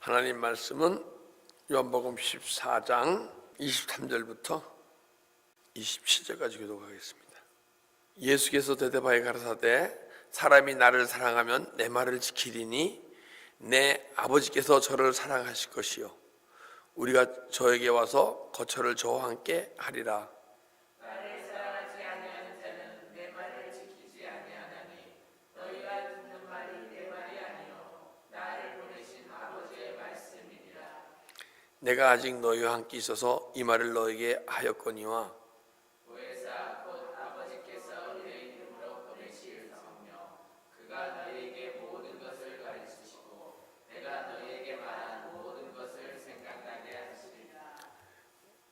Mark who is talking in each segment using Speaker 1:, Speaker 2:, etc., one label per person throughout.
Speaker 1: 하나님 말씀은 요한복음 14장 23절부터 27절까지 교독하겠습니다. 예수께서 대답하여 가라사대 사람이 나를 사랑하면 내 말을 지키리니 내 아버지께서 저를 사랑하실 것이요 우리가 저에게 와서 거처를 저와 함께 하리라.
Speaker 2: 나를 사랑하지 아니하는 자는 내 말을 지키지 아니하나니 너희가 듣는 말이 내 말이 아니요 나를 보내신 아버지의 말씀이니라.
Speaker 1: 내가 아직 너희와 함께 있어서 이 말을 너에게 하였거니와
Speaker 2: 보혜사 곧 아버지께서 내 이름으로 보내실 성령 그가 너희에게 모든 것을 가르치시고 내가 너희에게 말한 모든 것을 생각나게 하시리라.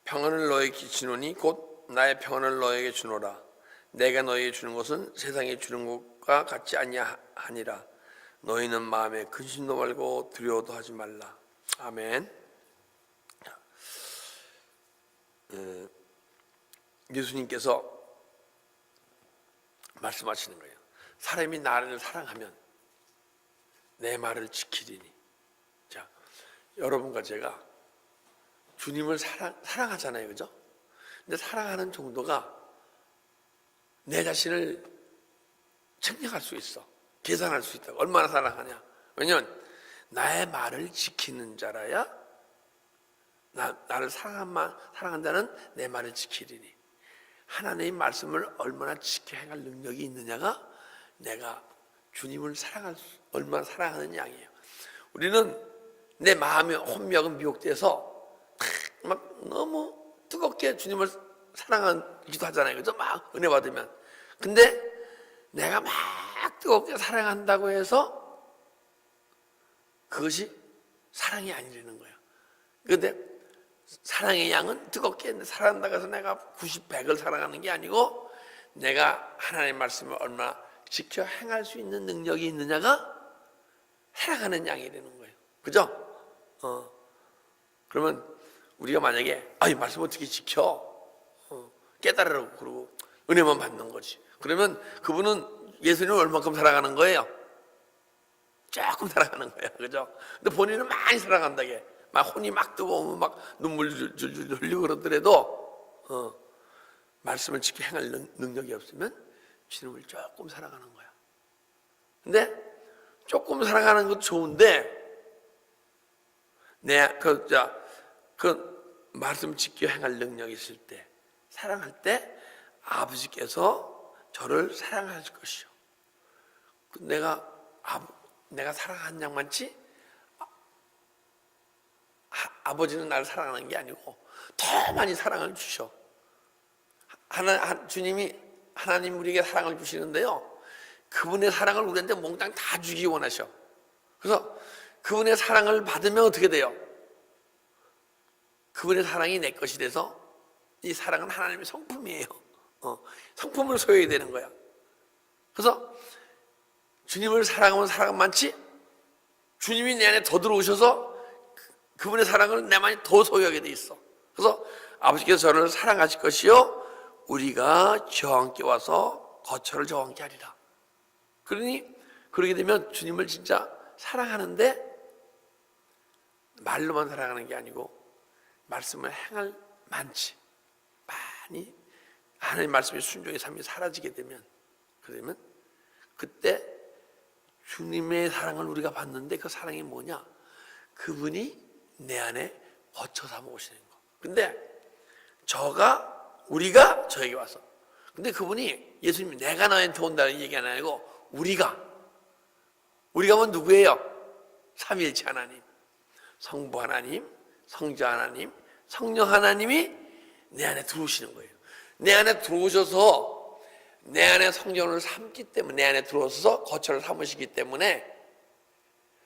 Speaker 1: 평안을 너에게 끼치노니 곧 나의 평안을 너에게 주노라. 내가 너에게 주는 것은 세상에 주는 것과 같지 아니하니라. 너희는 마음에 근심도 말고 두려워도 하지 말라. 아멘. 예수님께서 말씀하시는 거예요. 사람이 나를 사랑하면 내 말을 지키리니. 자, 여러분과 제가 주님을 사랑하잖아요, 그죠? 근데 사랑하는 정도가 내 자신을 측량할 수 있어. 계산할 수 있다. 얼마나 사랑하냐? 왜냐면 나의 말을 지키는 자라야 나를 사랑한다는 내 말을 지키리니. 하나님의 말씀을 얼마나 지켜 행할 능력이 있느냐가 내가 주님을 얼마나 사랑하는 양이에요. 우리는 내 마음의 혼미하고 미혹돼서 막 너무 뜨겁게 주님을 사랑하기도 하잖아요. 그죠? 막 은혜 받으면. 근데 내가 막 뜨겁게 사랑한다고 해서 그것이 사랑이 아니라는 거예요. 그런데 사랑의 양은 뜨겁게 사랑한다고 해서 내가 90, 100을 사랑하는 게 아니고 내가 하나님의 말씀을 얼마나 지켜 행할 수 있는 능력이 있느냐가 사랑하는 양이라는 거예요. 그죠? 그러면 우리가 만약에 이 말씀 어떻게 지켜? 깨달으라고 그러고 은혜만 받는 거지. 그러면 그분은 예수님을 얼마큼 사랑하는 거예요? 조금 사랑하는 거예요. 그죠? 근데 본인은 많이 사랑한다게. 막 혼이 막 뜨거우면 막 눈물 줄줄 흘리고 그러더라도 말씀을 지켜 행할 능력이 없으면 주님을 조금 사랑하는 거야. 근데 조금 사랑하는 것도 좋은데 그 말씀 지켜 행할 능력이 있을 때 사랑할 때 아버지께서 저를 사랑하실 것이요. 내가 사랑하는 양만치 아버지는 나를 사랑하는 게 아니고 더 많이 사랑을 주셔. 하나님 우리에게 사랑을 주시는데요. 그분의 사랑을 우리한테 몽땅 다 주기 원하셔. 그래서 그분의 사랑을 받으면 어떻게 돼요? 그분의 사랑이 내 것이 돼서 이 사랑은 하나님의 성품이에요. 성품을 소유해야 되는 거야. 그래서 주님을 사랑하면 사랑 많지? 주님이 내 안에 더 들어오셔서 그분의 사랑을 내만이 더 소유하게 돼 있어. 그래서 아버지께서 저를 사랑하실 것이요 우리가 저와 함께 와서 거처를 저와 함께 하리라. 그러니 그러게 되면 주님을 진짜 사랑하는데 말로만 사랑하는 게 아니고 말씀을 행할 많지 많이 하나님 말씀의 순종의 삶이 사라지게 되면 그러면 그때 주님의 사랑을 우리가 받는데 그 사랑이 뭐냐? 그분이 내 안에 거처 삼아 오시는 거. 근데 우리가 저에게 와서. 근데 그분이 예수님이 내가 너한테 온다는 얘기 아니고 우리가 뭐 누구예요? 삼위일체 하나님, 성부 하나님, 성자 하나님, 성령 하나님이 내 안에 들어오시는 거예요. 내 안에 들어오셔서 내 안에 성전을 삼기 때문에 내 안에 들어오셔서 거처를 삼으시기 때문에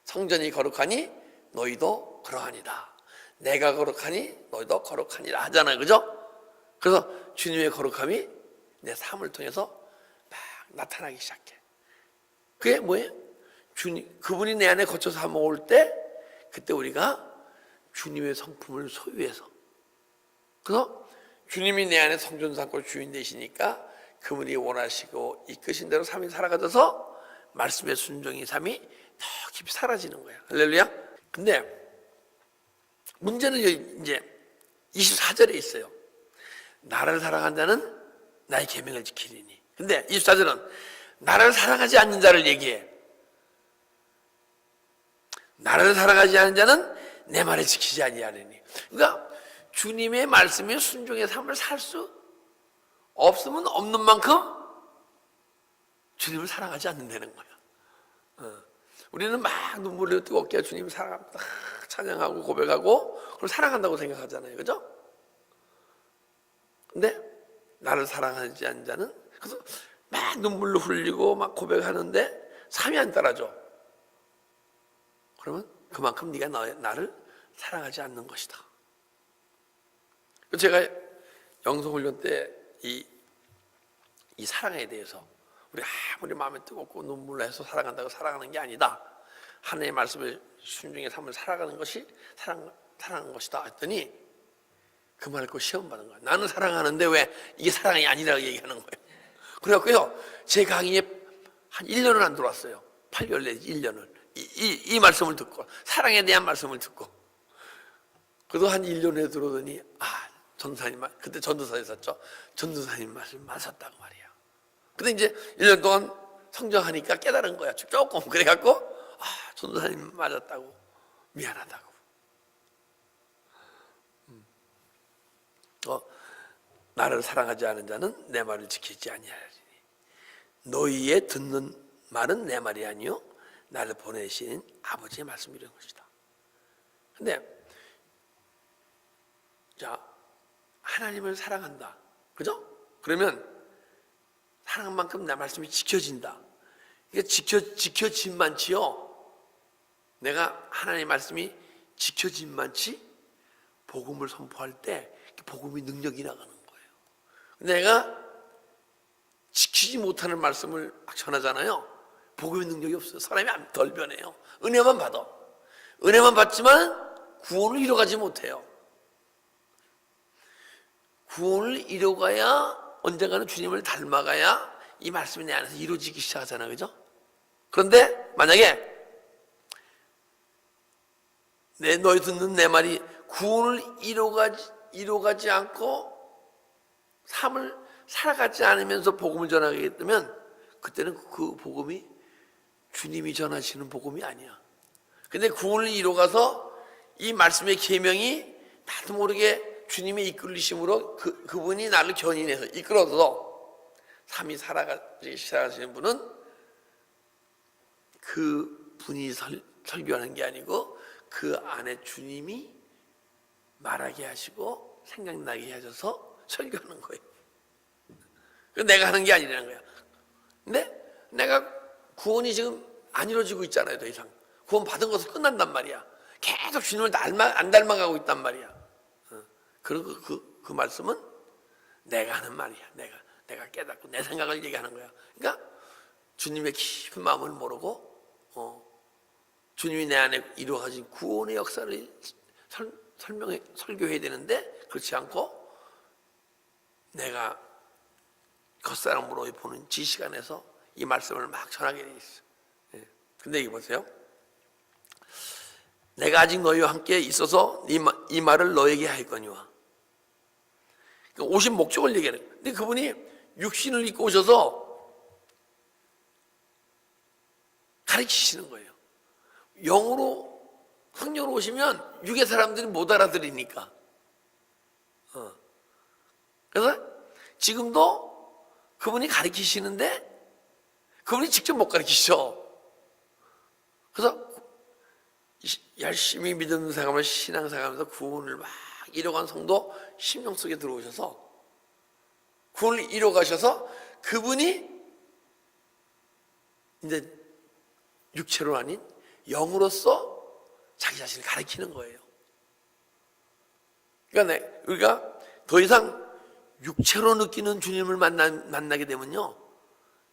Speaker 1: 성전이 거룩하니 너희도 그러하니라. 내가 거룩하니 너희도 거룩하니라 하잖아요. 그죠? 그래서 주님의 거룩함이 내 삶을 통해서 막 나타나기 시작해. 그게 뭐예요? 그분이 내 안에 거쳐서 먹을 때 그때 우리가 주님의 성품을 소유해서 그래서 주님이 내 안에 성전 삼고 주인 되시니까 그분이 원하시고 이끄신 대로 삶이 살아가져서 말씀의 순종의 삶이 더 깊이 사라지는 거야. 할렐루야. 근데 문제는 이제 24절에 있어요. 나를 사랑한 자는 나의 계명을 지키리니. 근데 24절은 나를 사랑하지 않는 자를 얘기해. 나를 사랑하지 않는 자는 내 말을 지키지 아니하리니. 그러니까 주님의 말씀에 순종의 삶을 살 수 없으면 없는 만큼 주님을 사랑하지 않는다는 거야. 우리는 막 눈물을 뜨겁게 주님을 사랑합니다, 찬양하고 고백하고 그걸 사랑한다고 생각하잖아요, 그죠? 근데 나를 사랑하지 않는 자는, 그래서 막 눈물로 흘리고 막 고백하는데 삶이 안 따라줘. 그러면 그만큼 네가 나를 사랑하지 않는 것이다. 제가 영성훈련 때 이 사랑에 대해서, 우리 아무리 마음에 뜨겁고 눈물로 해서 사랑한다고 사랑하는 게 아니다, 하나님의 말씀을 순종의 삶을 살아가는 것이 사랑하는 것이다 했더니 그 말을 그 시험 받은 거야. 나는 사랑하는데 왜 이게 사랑이 아니라고 얘기하는 거예요. 그래갖고요, 제 강의에 한 1년을 안 들어왔어요. 8개월 내지 1년을 이 말씀을 듣고, 사랑에 대한 말씀을 듣고. 그래도 한 1년에 들어오더니 전도사님 말, 그때 전도사에 있었죠. 전도사님 말씀 맞았다고 말이야. 근데 이제 1년 동안 성장하니까 깨달은 거야, 조금. 그래갖고 전도사님 맞았다고, 미안하다고. 나를 사랑하지 않은 자는 내 말을 지키지 아니하리니 너희의 듣는 말은 내 말이 아니요 나를 보내신 아버지의 말씀이라는 것이다. 근데 자, 하나님을 사랑한다, 그죠? 그러면 사랑한 만큼 내 말씀이 지켜진다. 이게 지켜진만치요, 내가 하나님의 말씀이 지켜진만치 복음을 선포할 때 복음이 능력이 나가는 거예요. 내가 지키지 못하는 말씀을 막 전하잖아요. 복음의 능력이 없어요. 사람이 덜 변해요. 은혜만 받아. 은혜만 받지만 구원을 이뤄가지 못해요. 구원을 이뤄가야, 언젠가는 주님을 닮아가야 이 말씀이 내 안에서 이루어지기 시작하잖아요, 그죠? 그런데 만약에 너희 듣는 내 말이 구원을 이뤄가지 않고 삶을 살아가지 않으면서 복음을 전하게 되면, 그때는 그 복음이 주님이 전하시는 복음이 아니야. 근데 구원을 이뤄가서 이 말씀의 계명이 나도 모르게 주님의 이끌리심으로 그분이 나를 견인해서 이끌어서 삶이 살아가기 시작하시는 분은 그 분이 설교하는 게 아니고 그 안에 주님이 말하게 하시고 생각나게 하셔서 설교하는 거예요. 내가 하는 게 아니라는 거야. 근데 내가 구원이 지금 안 이루어지고 있잖아요. 더 이상 구원 받은 것은 끝난단 말이야. 계속 주님을 안 닮아가고 있단 말이야. 그리고 그 말씀은 내가 하는 말이야. 내가 깨닫고 내 생각을 얘기하는 거야. 그러니까 주님의 깊은 마음을 모르고 주님이 내 안에 이루어진 구원의 역사를 설교해야 되는데, 그렇지 않고 내가 겉사람으로 보는 지시간에서 이 말씀을 막 전하게 돼 있어. 근데 이거 보세요. 내가 아직 너희와 함께 있어서 이 말을 너에게 하였거니와. 그러니까 오신 목적을 얘기하는 거예요. 근데 그분이 육신을 입고 오셔서 가르치시는 거예요. 영으로, 성령으로 오시면 육의 사람들이 못 알아들으니까. 그래서 지금도 그분이 가르치시는데 그분이 직접 못 가르치셔. 그래서 열심히 믿는 생활을 신앙생활하면서 구원을 막 이뤄간 성도 심령 속에 들어오셔서 구원을 이뤄가셔서 그분이 이제 육체로 아닌 영으로서 자기 자신을 가르치는 거예요. 그러니까 우리가 더 이상 육체로 느끼는 주님을 만나게 되면요,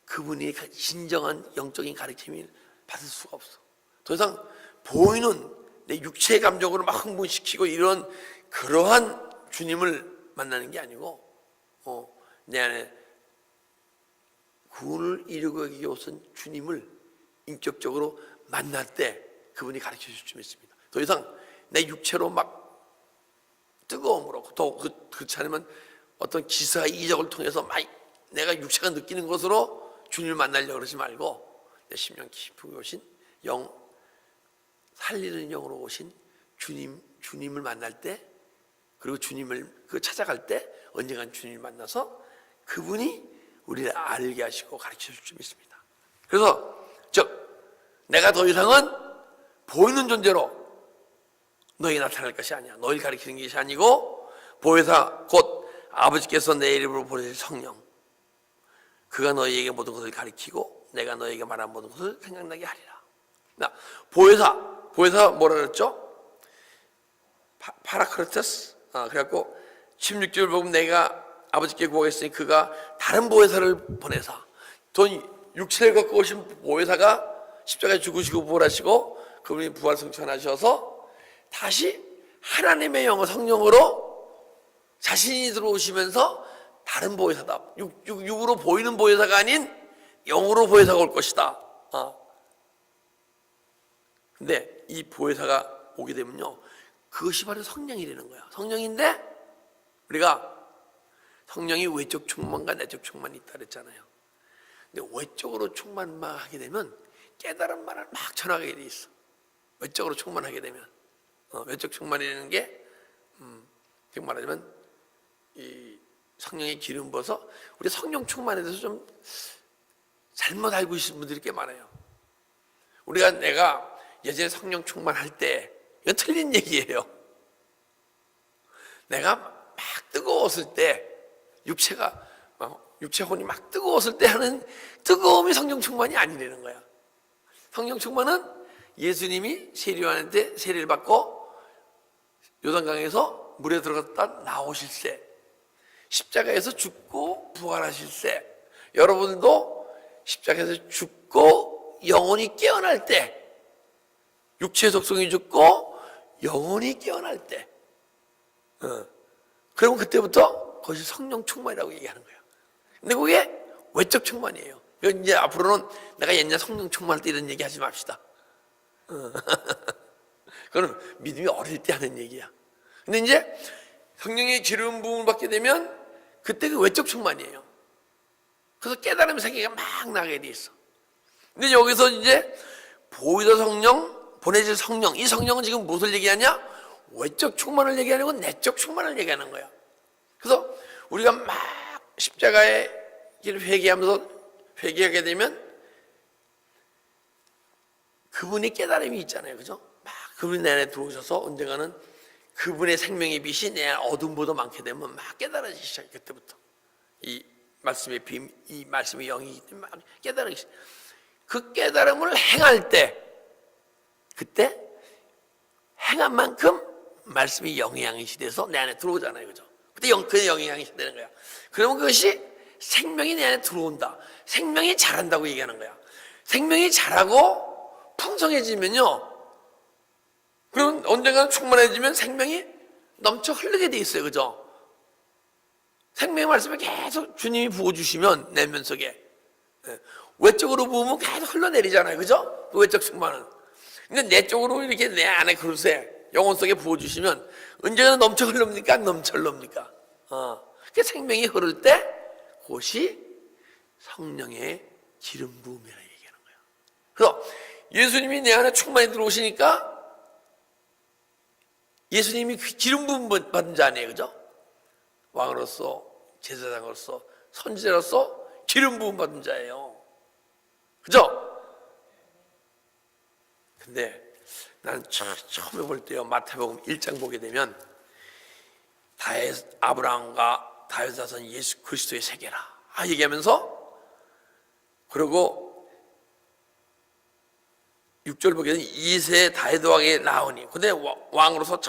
Speaker 1: 그분이 진정한 영적인 가르침을 받을 수가 없어. 더 이상 보이는 내 육체의 감정으로 막 흥분시키고 이런 그러한 주님을 만나는 게 아니고 내 안에 구원을 이루기 위해서 주님을 인격적으로 만날 때 그분이 가르쳐 줄 수 있습니다. 더 이상 내 육체로 막 뜨거움으로, 또 그렇지 않으면 어떤 기사 이적을 통해서 막 내가 육체가 느끼는 것으로 주님을 만나려고 그러지 말고 내 심령 깊이 오신 영, 살리는 영으로 오신 주님을 만날 때, 그리고 주님을 찾아갈 때 언젠간 주님을 만나서 그분이 우리를 알게 하시고 가르쳐 줄 줄 믿습니다. 그래서 내가 더 이상은 보이는 존재로 너희 나타날 것이 아니야. 너희를 가르치는 것이 아니고 보혜사 곧 아버지께서 내 이름으로 보내실 성령, 그가 너희에게 모든 것을 가르치고 내가 너희에게 말한 모든 것을 생각나게 하리라. 보혜사 뭐라 그랬죠? 파라크레테스. 그래갖고 16절 보면 내가 아버지께 구하겠으니 그가 다른 보혜사를 보내사, 돈 육체를 갖고 오신 보혜사가 십자가에 죽으시고 부활하시고 그분이 부활 승천하셔서 다시 하나님의 영어 성령으로 자신이 들어오시면서 다른 보혜사다. 육으로 보이는 보혜사가 아닌 영으로 보혜사가 올 것이다. 근데 이 보혜사가 오게 되면요, 그것이 바로 성령이라는 거야. 성령인데 우리가 성령이 외적 충만과 내적 충만이 있다 그랬잖아요. 근데 외적으로 충만만 하게 되면 깨달음만을 막 전하게 돼 있어. 외적으로 충만하게 되면 외적 충만이라는 게 지금 말하자면 이 성령의 기름 부어서 우리 성령 충만에 대해서 좀 잘못 알고 계신 분들이 꽤 많아요. 내가 예전에 성령 충만할 때, 이건 틀린 얘기예요. 내가 막 뜨거웠을 때, 육체 혼이 막 뜨거웠을 때 하는 뜨거움이 성령 충만이 아니라는 거야. 성령 충만은 예수님이 세례요한한테 세례를 받고 요단강에서 물에 들어갔다 나오실 때, 십자가에서 죽고 부활하실 때, 여러분도 십자가에서 죽고 영혼이 깨어날 때, 육체의 속성이 죽고 영혼이 깨어날 때, 그러면 그때부터 그것이 성령 충만이라고 얘기하는 거예요. 근데 그게 외적 충만이에요. 이제 앞으로는 내가 옛날 성령 충만할 때 이런 얘기 하지 맙시다. 그건 믿음이 어릴 때 하는 얘기야. 근데 이제 성령의 기름 부음을 받게 되면 그때 그 외적 충만이에요. 그래서 깨달음 세계가 막 나게 돼 있어. 근데 여기서 이제 보이더 성령, 보내질 성령, 이 성령은 지금 무엇을 얘기하냐? 외적 충만을 얘기하는 건 내적 충만을 얘기하는 거야. 그래서 우리가 막 십자가의 길을 회개하게 되면 그분의 깨달음이 있잖아요. 그죠? 막 그분이 내 안에 들어오셔서 언젠가는 그분의 생명의 빛이 내 안에 어둠보다 많게 되면 막 깨달아지기 시작해. 그때부터 이 말씀의 빔, 이 말씀의 영이기 때문에 막 깨달아지기 시작. 그 깨달음을 행할 때, 그때 행한 만큼 말씀이 영향이 돼서 내 안에 들어오잖아요. 그죠? 그때 그 영향이 되는 거야. 그러면 그것이 생명이 내 안에 들어온다. 생명이 자란다고 얘기하는 거야. 생명이 자라고 풍성해지면요, 그럼 언젠가 충만해지면 생명이 넘쳐 흐르게 돼 있어요. 그죠? 생명의 말씀을 계속 주님이 부어주시면 내면 속에, 외적으로 부으면 계속 흘러내리잖아요. 그죠? 그 외적 충만은. 근데 내적으로 이렇게 내 안에 그릇에 영혼 속에 부어주시면 언제나 넘쳐 흐릅니까? 안 넘쳐 흐릅니까? 그 생명이 흐를 때 그것이 성령의 기름 부음이라 얘기하는 거예요. 그래서 예수님이 내 안에 충만히 들어오시니까 예수님이 기름 부음 받은 자 아니에요. 그죠? 왕으로서, 제사장으로서, 선지자로서 기름 부음 받은 자예요. 그죠? 근데 난 처음에 볼 때요, 마태복음 1장 보게 되면 아브라함과 다윗 자손 예수 그리스도의 세계라 얘기하면서, 그리고 6절 보게 되면 2세 다윗 왕이 나오니, 근데 왕으로서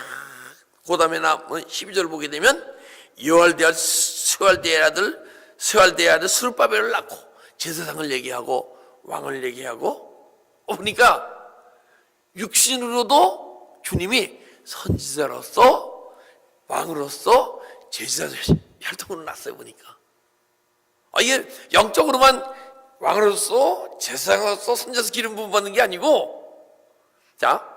Speaker 1: 그 다음에 12절 보게 되면 여할대아 스알대의 아들 스룹바벨을 낳고 제사장을 얘기하고 왕을 얘기하고, 보니까 육신으로도 주님이 선지자로서 왕으로서 제사장 혈통으로 났어요. 보니까 이게 영적으로만 왕으로서 제사장으로서 선지자로서 기름 부음 받는 게 아니고, 자,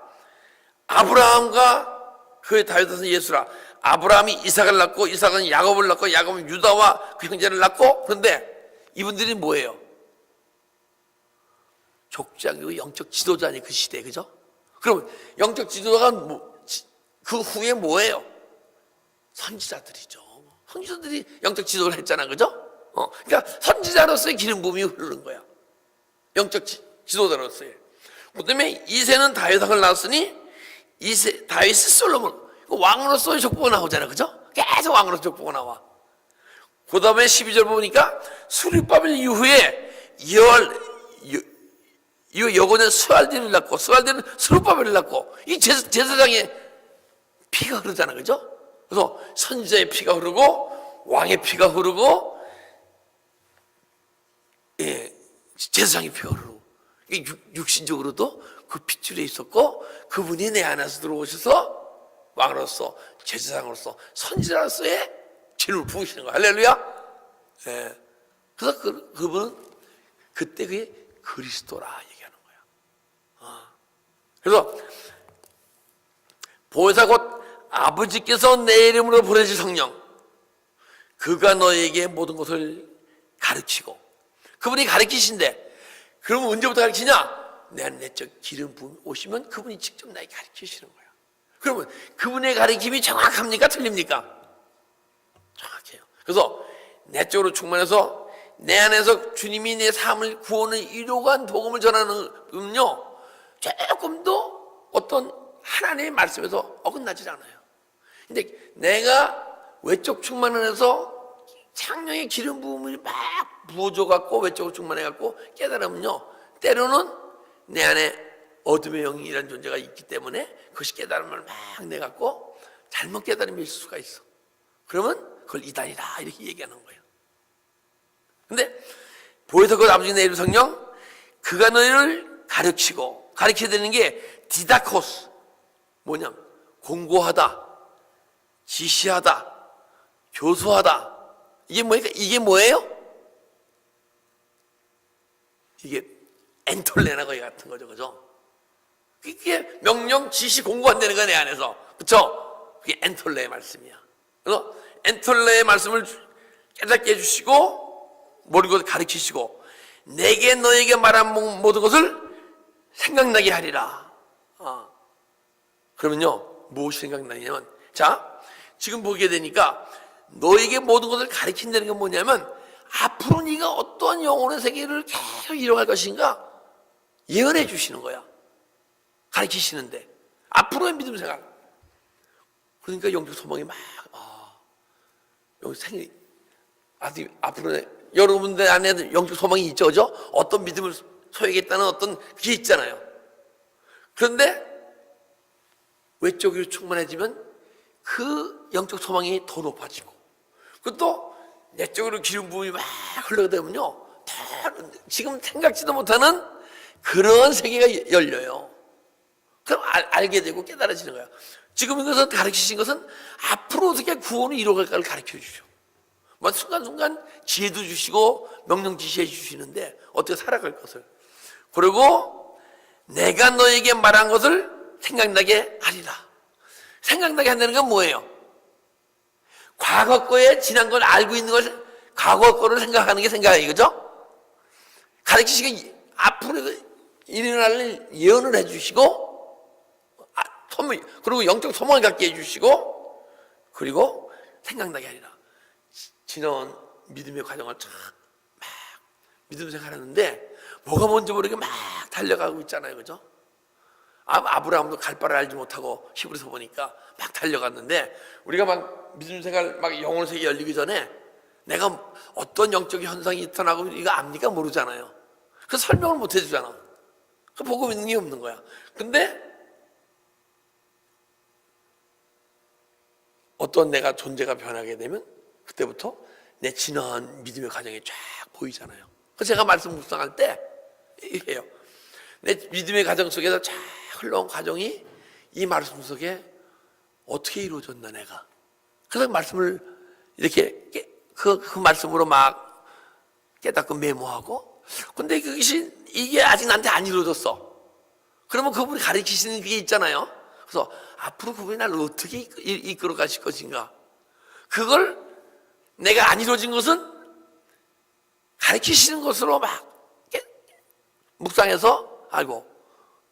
Speaker 1: 아브라함과 그의 다윗 자손 예수라, 아브라함이 이삭을 낳고 이삭은 야곱을 낳고 야곱은 유다와 그 형제를 낳고, 그런데 이분들이 뭐예요? 족장이고 영적 지도자니 그 시대에, 그죠? 그럼 영적 지도자가 그 후에 뭐예요? 선지자들이죠. 선지자들이 영적 지도를 했잖아, 그죠? 그러니까 선지자로서의 기름 부음이 흐르는 거야. 영적 지도자로서의. 그다음에 이세는 다윗왕을 낳았으니 다윗이 솔로몬, 왕으로서의 족보가 나오잖아, 그죠? 계속 왕으로서 족보가 나와. 그다음에 12절 보니까 수르바벨 이후에 여고는 스알디를 낳고 스알디는 스룹바벨을 낳고, 이 제사장의 피가 흐르잖아, 그죠? 그래서 선지자의 피가 흐르고 왕의 피가 흐르고, 제사장의 피가 흐르고, 육신적으로도 그 핏줄에 있었고, 그분이 내 안에서 들어오셔서 왕으로서 제사장으로서 선지자로서의 진을 부으시는 거야. 할렐루야. 그래서 그분은 그때 그게 그리스도라 얘기하는 거야. 그래서 보혜사 곧 아버지께서 내 이름으로 보내실 성령, 그가 너에게 모든 것을 가르치고, 그분이 가르치신데, 그러면 언제부터 가르치냐? 내 내적 기름 부음 오시면 그분이 직접 나에게 가르치시는 거야. 그러면 그분의 가르침이 정확합니까? 틀립니까? 정확해요. 그래서 내적으로 충만해서 내 안에서 주님이 내 삶을 구원을 이루어간 복음을 전하는 음요, 조금도 어떤 하나님의 말씀에서 어긋나지 않아요. 근데 내가 외적 충만을 해서 창령의 기름 부음을 막 부어줘갖고 외적으로 충만해갖고 깨달으면요, 때로는 내 안에 어둠의 영이라는 존재가 있기 때문에 그것이 깨달음을 막 내갖고 잘못 깨달음일 수가 있어. 그러면 그걸 이단이다 이렇게 얘기하는 거예요. 근데 보혜사 곧 아버지 내 이름 성령, 그가 너희를 가르치고, 가르쳐야 되는 게 디다코스, 뭐냐, 공고하다, 지시하다, 교수하다. 이게 뭐예요? 이게 엔톨레나 거기 같은 거죠, 그죠? 그게 명령, 지시, 공고한다는 거야, 내 안에서. 그쵸? 그게 엔톨레의 말씀이야. 그래서 엔톨레의 말씀을 깨닫게 해주시고, 모든 것을 가르치시고, 내게 너에게 말한 모든 것을 생각나게 하리라. 그러면요, 무엇이 생각나냐면, 자, 지금 보게 되니까, 너에게 모든 것을 가르친다는 건 뭐냐면, 앞으로 네가 어떤 영혼의 세계를 계속 이뤄갈 것인가 예언해 주시는 거야. 가르치시는데, 앞으로의 믿음 생활. 그러니까 영적 소망이 막, 앞으로 여러분들 안에 영적 소망이 있죠, 그죠? 어떤 믿음을 소유하겠다는 어떤 그게 있잖아요. 그런데 외적으로 충만해지면 그 영적 소망이 더 높아지고, 그것도 내적으로 기름 부음이 막 흘러가다 보면요, 지금 생각지도 못하는 그런 세계가 열려요. 그럼 알게 되고 깨달아지는 거야. 지금 이것을 가르치신 것은 앞으로 어떻게 구원을 이루어갈까를 가르쳐 주죠. 순간순간 지혜도 주시고 명령 지시해 주시는데 어떻게 살아갈 것을. 그리고 내가 너에게 말한 것을 생각나게 하리라. 생각나게 한다는 건 뭐예요? 과거 거에 지난 걸 알고 있는 걸, 과거 거를 생각하는 게 생각이에요, 그죠? 가르치시고 앞으로 일어날 예언을 해주시고, 그리고 영적 소망을 갖게 해주시고, 그리고 생각나게 하리라. 지나온 믿음의 과정을 참 막 믿음 생활하는데 뭐가 뭔지 모르게 막 달려가고 있잖아요, 그죠? 아브라함도 갈 바를 알지 못하고 히브리서 보니까 막 달려갔는데, 우리가 막 믿음 생활 막 영혼의 세계 열리기 전에 내가 어떤 영적 현상이 나타나고 이거 압니까? 모르잖아요. 그래서 설명을 못 해주잖아. 그 보고 있는 게 없는 거야. 근데 어떤 내가 존재가 변하게 되면 그때부터 내 지난 믿음의 과정이 쫙 보이잖아요. 그래서 제가 말씀 묵상할 때 해요. 내 믿음의 과정 속에서 쫙 흘러온 과정이 이 말씀 속에 어떻게 이루어졌나 내가. 그래서 말씀을 이렇게 그 말씀으로 막 깨닫고 메모하고, 근데 그것이 이게 아직 나한테 안 이루어졌어. 그러면 그분이 가르치시는 그게 있잖아요. 그래서 앞으로 그분이 나를 어떻게 이끌어 가실 것인가, 그걸 내가 안 이루어진 것은 가르치시는 것으로 막 묵상해서 알고,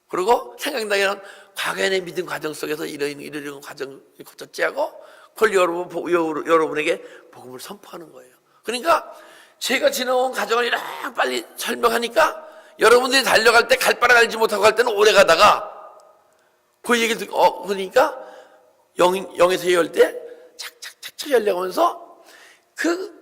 Speaker 1: 그리고 생각나게는 과거의 내 믿음 과정 속에서 이런 과정을 거쳤지 하고 그걸 여러분에게 복음을 선포하는 거예요. 그러니까 제가 지나온 과정을 이렇게 빨리 설명하니까 여러분들이 달려갈 때 갈 바를 알지 못하고 갈 때는 오래 가다가 그 얘기를 듣고 그러니까 영에서 열 때 착착착착 열려가면서 그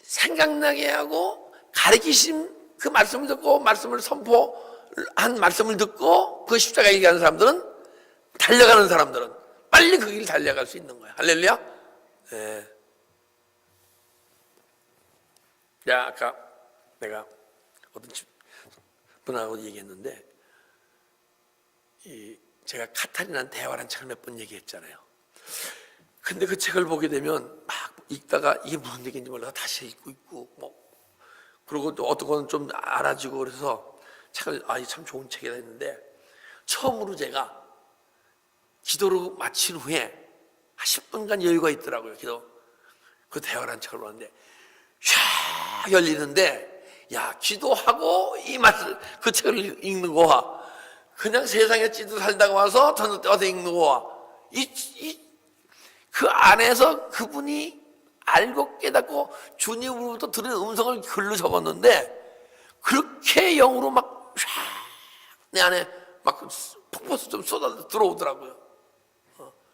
Speaker 1: 생각나게 하고 가르치신 그 말씀을 듣고 말씀을 선포한 말씀을 듣고 그 십자가 얘기하는 사람들은, 달려가는 사람들은 빨리 그 길 달려갈 수 있는 거야. 할렐루야. 네. 야, 아까 내가 어떤 분하고 얘기했는데, 제가 카타리나는 대화라는 책을 몇 번 얘기했잖아요. 근데 그 책을 보게 되면 막 읽다가 이게 무슨 얘기인지 몰라서 다시 읽고 있고, 그리고 또 어떤 거는 좀 알아지고, 그래서 책을 이게 참 좋은 책이다 했는데, 처음으로 제가 기도를 마친 후에 한 10분간 여유가 있더라고요. 그 대화라는 책을 보는데 샥 열리는데, 야, 기도하고 이 말씀, 그 책을 읽는 거와 그냥 세상에 찌도 살다가 와서 저녁 때 와서 읽는 거와 그 안에서 그분이 알고 깨닫고 주님으로부터 들은 음성을 글로 적었는데, 그렇게 영으로 막 내 안에 막 폭포수 좀 쏟아 들어오더라고요.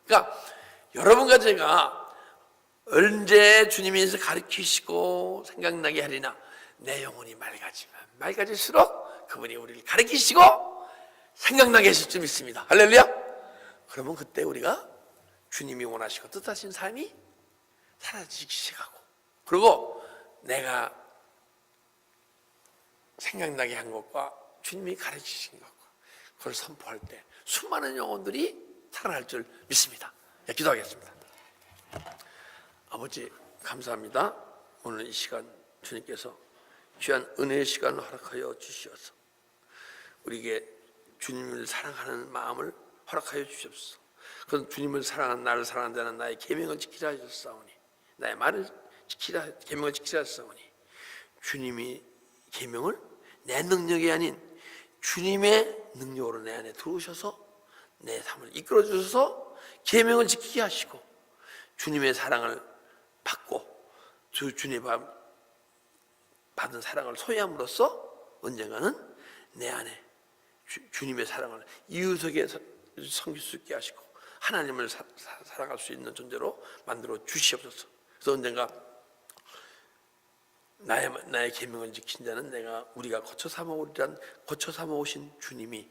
Speaker 1: 그러니까 여러분과 제가 언제 주님께서 가르치시고 생각나게 하리나, 내 영혼이 맑아질수록 그분이 우리를 가르치시고 생각나게 하실 줄 믿습니다. 할렐루야. 그러면 그때 우리가 주님이 원하시고 뜻하신 삶이 사라지기 시작하고, 그리고 내가 생각나게 한 것과 주님이 가르치신 것과 그걸 선포할 때 수많은 영혼들이 살아날 줄 믿습니다. 네, 기도하겠습니다. 아버지 감사합니다. 오늘 이 시간 주님께서 귀한 은혜의 시간을 허락하여 주시어서 우리에게 주님을 사랑하는 마음을 허락하여 주시옵소서. 그건 주님을 사랑하는, 나를 사랑한다는 나의 계명을 지키라 하셨사오니, 나의 말을 지키라, 계명을 지키라 하셨사오니, 주님이 계명을 내 능력이 아닌 주님의 능력으로 내 안에 들어오셔서 내 삶을 이끌어 주셔서 계명을 지키게 하시고, 주님의 사랑을 받고 주님 받은 사랑을 소유함으로써 언젠가는 내 안에 주님의 사랑을 이웃에게 섬길 수 있게 하시고 하나님을 사랑할 수 있는 존재로 만들어 주시옵소서. 그래서 언젠가 나의 계명을 지킨 자는 우리가 거쳐 삼아오신 주님이,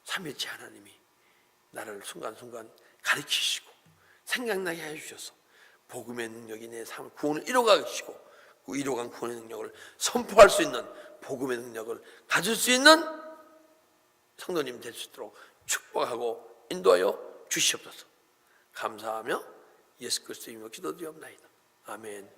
Speaker 1: 삼위일체 하나님이 나를 순간순간 가르치시고 생각나게 해주셔서 복음의 능력이 내 삶을 구원을 이뤄가시고, 그 이뤄간 구원의 능력을 선포할 수 있는 복음의 능력을 가질 수 있는 성도님 될 수 있도록 축복하고 인도하여 주시옵소서. 감사하며 예수 그리스도 이름으로 기도드리옵나이다. 아멘.